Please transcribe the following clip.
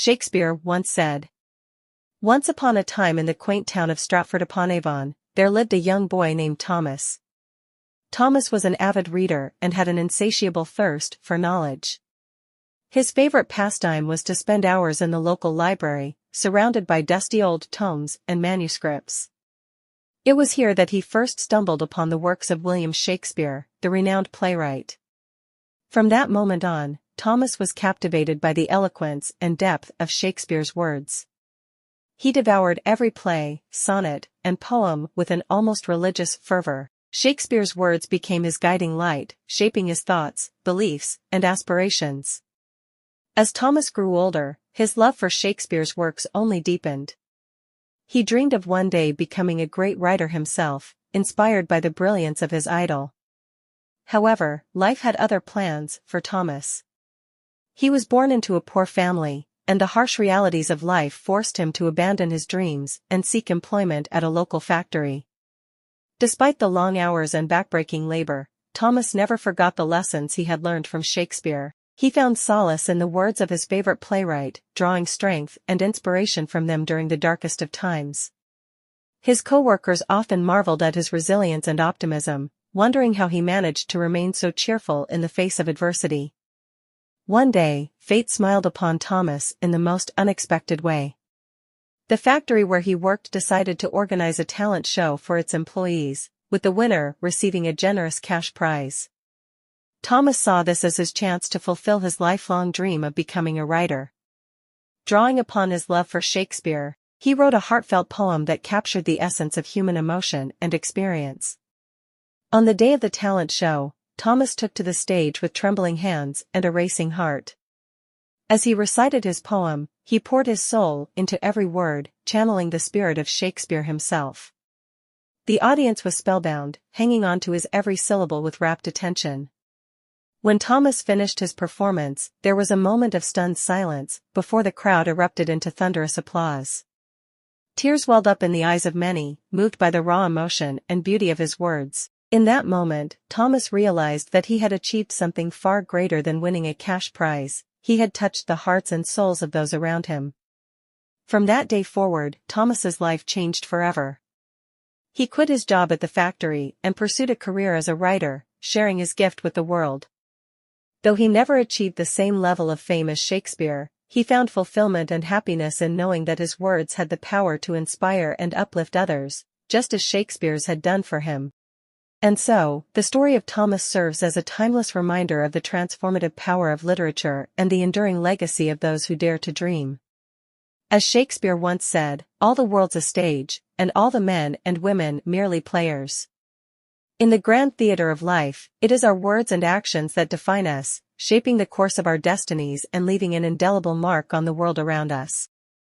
Shakespeare once said. Once upon a time in the quaint town of Stratford-upon-Avon, there lived a young boy named Thomas. Thomas was an avid reader and had an insatiable thirst for knowledge. His favorite pastime was to spend hours in the local library, surrounded by dusty old tomes and manuscripts. It was here that he first stumbled upon the works of William Shakespeare, the renowned playwright. From that moment on, Thomas was captivated by the eloquence and depth of Shakespeare's words. He devoured every play, sonnet, and poem with an almost religious fervor. Shakespeare's words became his guiding light, shaping his thoughts, beliefs, and aspirations. As Thomas grew older, his love for Shakespeare's works only deepened. He dreamed of one day becoming a great writer himself, inspired by the brilliance of his idol. However, life had other plans for Thomas. He was born into a poor family, and the harsh realities of life forced him to abandon his dreams and seek employment at a local factory. Despite the long hours and backbreaking labor, Thomas never forgot the lessons he had learned from Shakespeare. He found solace in the words of his favorite playwright, drawing strength and inspiration from them during the darkest of times. His co-workers often marveled at his resilience and optimism, wondering how he managed to remain so cheerful in the face of adversity. One day, fate smiled upon Thomas in the most unexpected way. The factory where he worked decided to organize a talent show for its employees, with the winner receiving a generous cash prize. Thomas saw this as his chance to fulfill his lifelong dream of becoming a writer. Drawing upon his love for Shakespeare, he wrote a heartfelt poem that captured the essence of human emotion and experience. On the day of the talent show, Thomas took to the stage with trembling hands and a racing heart. As he recited his poem, he poured his soul into every word, channeling the spirit of Shakespeare himself. The audience was spellbound, hanging on to his every syllable with rapt attention. When Thomas finished his performance, there was a moment of stunned silence before the crowd erupted into thunderous applause. Tears welled up in the eyes of many, moved by the raw emotion and beauty of his words. In that moment, Thomas realized that he had achieved something far greater than winning a cash prize. He had touched the hearts and souls of those around him. From that day forward, Thomas's life changed forever. He quit his job at the factory and pursued a career as a writer, sharing his gift with the world. Though he never achieved the same level of fame as Shakespeare, he found fulfillment and happiness in knowing that his words had the power to inspire and uplift others, just as Shakespeare's had done for him. And so, the story of Thomas serves as a timeless reminder of the transformative power of literature and the enduring legacy of those who dare to dream. As Shakespeare once said, "All the world's a stage, and all the men and women merely players." In the grand theater of life, it is our words and actions that define us, shaping the course of our destinies and leaving an indelible mark on the world around us.